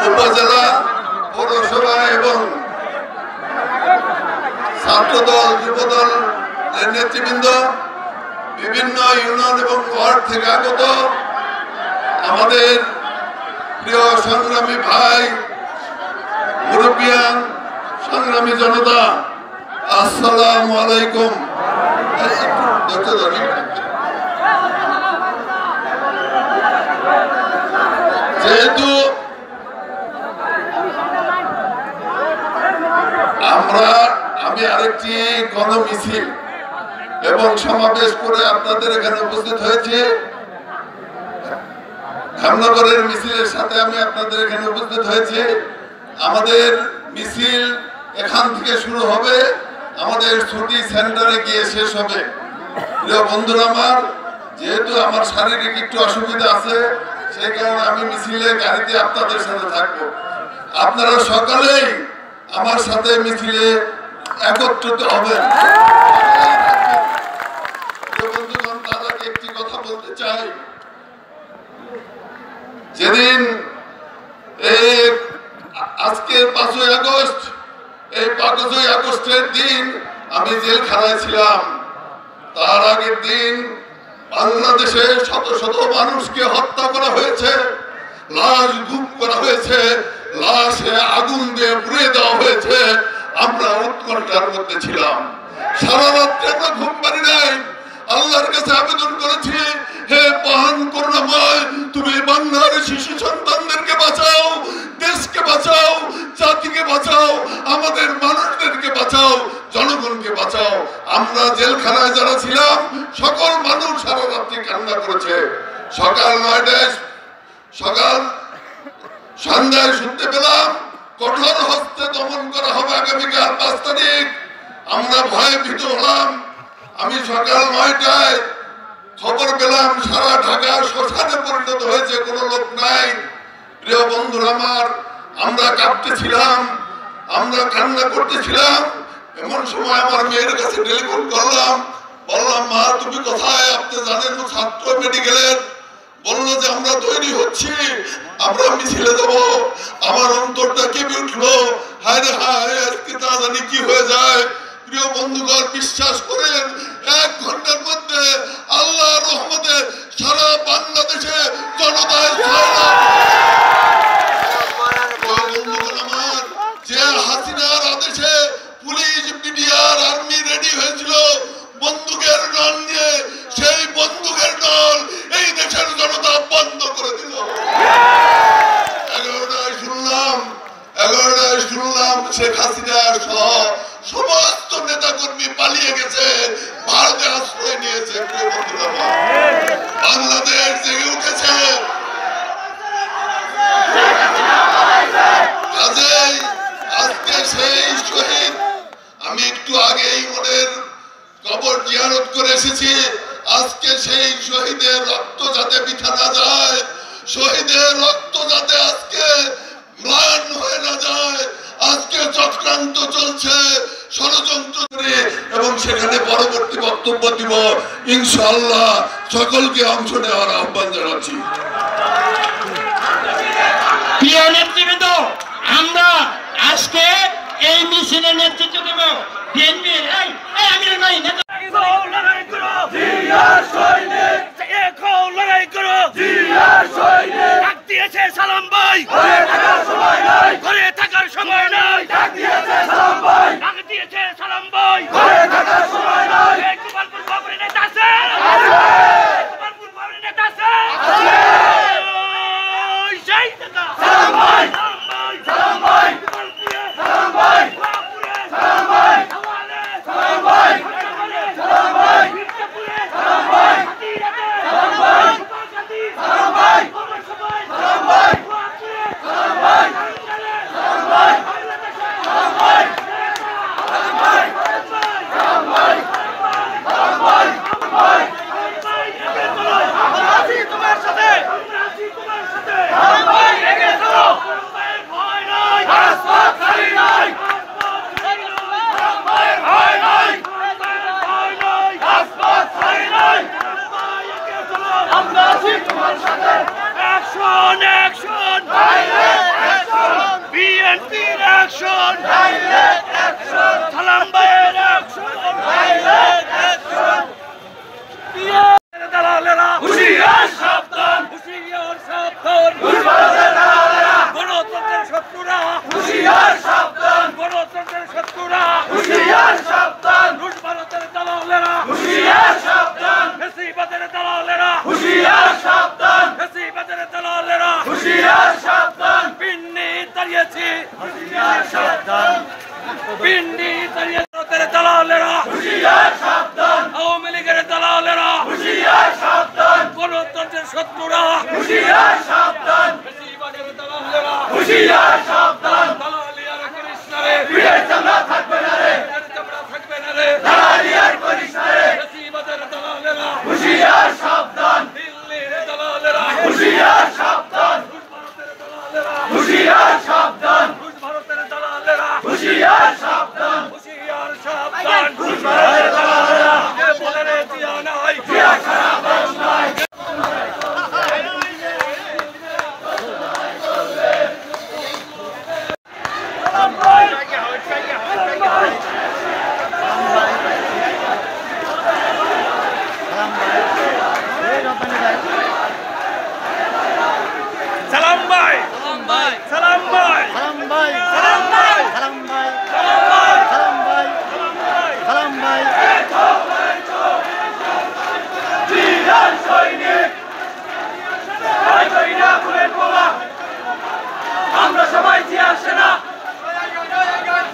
উপজেলা পৌরসভা এবং ছাত্রদল যুবদল নেতৃবৃন্দ, বিভিন্ন ইউনিয়ন এবং ওয়ার্ড থেকে আগত আমাদের প্রিয় সংগ্রামী ভাই, মুরব্বিয়ান, সংগ্রামী জনতা, আসসালামু আলাইকুম। যেহেতু আমি আরেকটি গণমিছিল এবং সমাবেশ করে আপনাদের এখানে উপস্থিত হয়েছি, ধামনগরের মিছিলের সাথে আমি আপনাদের এখানে উপস্থিত হয়েছি। আমাদের মিছিল এখান থেকে শুরু হবে, আমাদের ছুটি সেন্টারে গিয়ে শেষ হবে। প্রিয় বন্ধুরা আমার, যেহেতু আমার শারীরিক একটু অসুবিধা আছে, সেই কারণে আমি মিছিলে গাড়িতে আপনাদের সাথে থাকবো। আপনারা সকালেই আমার সাথে মিছিলে একত্রিত হবেন। বন্ধুগণ, তার আগে একটি কথা বলতে চাই। যেদিন আজকে 5ই আগস্ট, এই 5ই আগস্টের দিন আমি জেলখানায় ছিলাম। তার আগের দিন বাংলাদেশে শত শত মানুষকে হত্যা করা হয়েছে, লাশ গুম করা হয়েছে, লাশে আগুন দিয়ে পুড়িয়ে দেওয়া হয়েছে। আমরা উৎকণ্ঠার মধ্যে ছিলাম। সারা রাত্রে আমরা ঘুম পারি নাই। আল্লাহর কাছে আবেদন করেছি, হে মহান করুণাময়, তুমি বাংলার শিশু সন্তানদেরকে বাঁচাও, দেশকে বাঁচাও, জাতিকে বাঁচাও, আমাদের মানুষদেরকে বাঁচাও, জনগণকে বাঁচাও। আমরা জেলখানায় যারা ছিলাম, সকল মানুষ সারা রাত্রি কান্না করেছে। সকাল 9টায় সন্ধ্যায় শুনতে পেলাম কঠোর হস্তে দমন করা হবে আগামীকাল 5 তারিখ। আমরা ভয়ে ভীত হলাম। আমি সকাল 9টায় খবর পেলাম সারা ঢাকা শ্মশানে পরিণত হয়েছে, কোনো লোক নাই। প্রিয় বন্ধুরা আমার, আমরা কাঁপতেছিলাম, আমরা কান্না করতেছিলাম। এমন সময় আমার মেয়ের কাছে টেলিফোন করলাম, বললাম, মা তুমি কোথায়? আপনি জানেন ছাত্র মেডিকেলের। বললো যে আমরা তৈরি হচ্ছি, আমরা মিছিলে যাব। আমার অন্তরটা কেঁপে উঠলো, হায় রে হায়, আজকে তা জানি কি হয়ে যায়। প্রিয় বন্ধুগণ, বিশ্বাস করেন, 1 ঘন্টার মধ্যে আল্লাহর রহমতে সারা বাংলাদেশে জনতায় আমার যে হাসিনার আদেশে পুলিশ, মিডিয়ার, আর্মি রেডি হয়েছিল বন্দুকের নল নিয়ে, সেই বন্দুকের নল এই দেশের জনতা বন্ধ করে দিল। 11টায় শুনলাম শেখ হাসিনা সহ সমস্ত নেতা কর্মী পালিয়ে গেছে, ভারতে আশ্রয় নিয়েছে। বাংলাদেশ জেগে উঠেছে। কাজেই আজকে সেই শহীদ, আমি একটু আগেই ওদের কবর জিয়ারত করে এসেছি। আজকে সেই শহীদের রক্ত যাতে বৃথা না যায়, শহীদের রক্ত যাতে আজকে ম্লান হয়ে না যায়, আজকে চক্রান্ত চলছে, ষড়যন্ত্র করে, এবং সেখানে পরবর্তী বক্তব্য দিব ইনশাআল্লাহ। সকলকে অংশ নেওয়ার আহ্বান জানাচ্ছি। প্রিয় নেতৃবৃন্দ, আমরা আজকে এই মিছিলের নেতৃত্ব দেব বিএনপির সালাম ভাই, ঘরে থাকার সময় নাই, সালাম ভাই, সালাম ভাই, ঘরে থাকার সময় নাই। গোপালপুর খবরের নেতা আছে, গোপালপুর খবরের নেতা আছে, সেই নেতা সালাম ভাই, সালাম ভাই, সালাম ভাই, সালাম ভাই, সালাম ভাই, সালাম ভাই, সালাম ভাই, সালাম ভাই, সালাম ভাই, সালাম ভাই, সালাম ভাই, সালাম ভাই, সালাম ভাই, সালাম ভাই, সালাম ভাই, সালাম ভাই, আমরা আছি তোমার সাথে, আমরা আছি তোমার সাথে, সালাম ভাই, এগিয়ে চলো, ভয় নাই, রাজপথ খালি নাই, সালাম ভাই, ভয় নাই, ভয় নাই, রাজপথ খালি নাই, আমরা আছি তোমার সাথে। অ্যাকশন অ্যাকশন বিএনপির অ্যাকশন সালাম ভাইয়ের অ্যাকশন দালালেরা হুঁশিয়ার সাবধান হুঁশিয়ার সাবধান গণতন্ত্রের শত্রুরা হুঁশিয়ার সাবধান গণতন্ত্রের শত্রুরা হুঁশিয়ার সাবধান রুশ ভারতের দালালেরা হুঁশিয়ার সাবধান ফেসিবাদের দালালেরা হুঁশিয়ার সাবধান ফেসিবাদের দালালেরা হুঁশিয়ার সাবধান পিন্ডি দাঁড়িয়েছি হুঁশিয়ার সাবধান পিন্ডি দাঁড়িয়ে ভারতের দালালেরা হুঁশিয়ার সাবধান আওয়ামী লীগের দালালেরা হুঁশিয়ার সাবধান গণতন্ত্রের শত্রুরা হুঁশিয়ার সাবধান ফেসিবাদের দালালেরা হুঁশিয়ার সাবধান দালালিয়ার কৃষ্ণরে বীরের চামড়া থাকবে না রে চামড়া থাকবে না রে দালালিয়ার কৃষ্ণরে ফেসিবাদের দালালেরা হুঁশিয়ার সাবধান দিল্লির দালালেরা হুঁশিয়ার সাবধান রুশ ভারতের দালালেরা হুঁশিয়ার সাবধান রুশ ভারতের দালালেরা হুঁশিয়ার সাবধান হুঁশিয়ার সাবধান রুশ ভারতের দালালেরা এ বলে রে জিয়া নাই জিয়া ছাড়া বাস নাই সালাম ভাই সালাম ভাই সালাম ভাই সালাম ভাই সালাম ভাই সালাম ভাই সালাম ভাই সালাম ভাই সালাম ভাই জিয়ার সৈনিক ভয় করি না ফুলের বোমা আমরা সবাই জিয়ার সেনা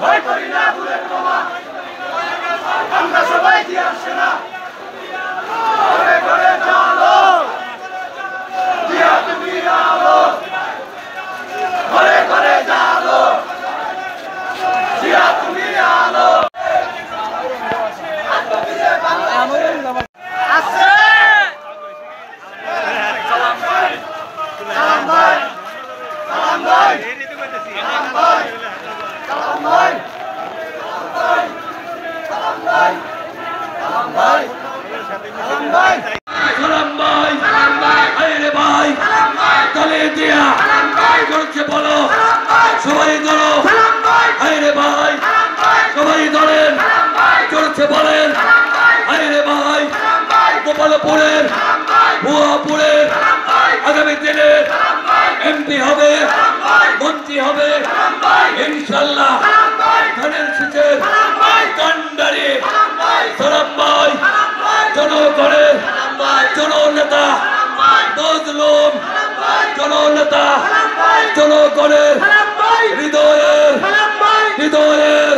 ভয় করি না ফুলের বোমা আমরা সবাই জিয়ার সেনা ঘরে ঘরে চলো জিয়া তুমি আলো ঘরে ঘরে জালো জিয়া তুমি আলো সালাম ভাই সালাম ভাই সালাম ভাই সালাম ভাই সালাম ভাই সালাম ভাই সালাম ভাই সালাম ভাই সালাম ভাই সালাম ভাই আরে ভাই সালাম ভাই দলে দিয়া সালাম ভাই করছে বলো সবাই ধরো সালাম ভাই আরে ভাই সালাম ভাই সবাই ধরেন সালাম ভাই করছে বলেন সালাম ভাই আরে ভাই সালাম ভাই গোপালপুরের সালাম ভাই ভুয়াপুরের সালাম ভাই আগামী দিনে সালাম ভাই এমপি হবে সালাম ভাই মন্ত্রী হবে সালাম ভাই ইনশাআল্লাহ সালাম ভাই ধানের শীষের সালাম ভাই কান্ডারি সালাম ভাই সালাম ভাই জনগণের জননেতা মজলুম জননেতা জনগণের হৃদয়ের হৃদয়ের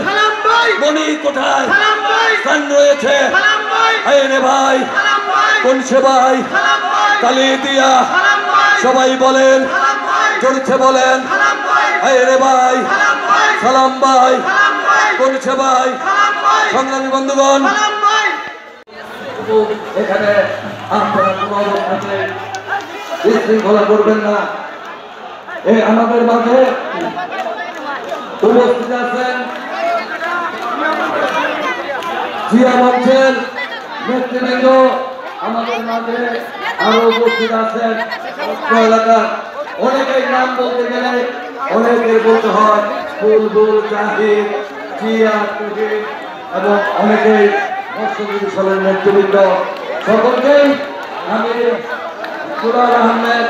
মনি কোঠায় স্থান রয়েছে রে ভাই কোন সেবাই তালি দিয়া সবাই বলেন চলছে বলেন রে ভাই সালাম ভাই কোন সেবাই সংগ্রামী বন্ধুগণ এখানে আপনারা কোনো অবস্থাতে বিশৃঙ্খলা করবেন না। এই আমাদের মাঝে উপস্থিত আছেন জিয়া মঞ্চের নেতৃবৃন্দ, আমাদের মাঝে আরো উপস্থিত আছেন এলাকার অনেকের নাম বলতে গেলে অনেকের বলতে হয় বুলবুল জাহিদ জিয়া তুহিন এবং অনেকেই মৎস্যজীবী নেতৃবৃন্দ, সকলকেই আমি সুরার আহমেদ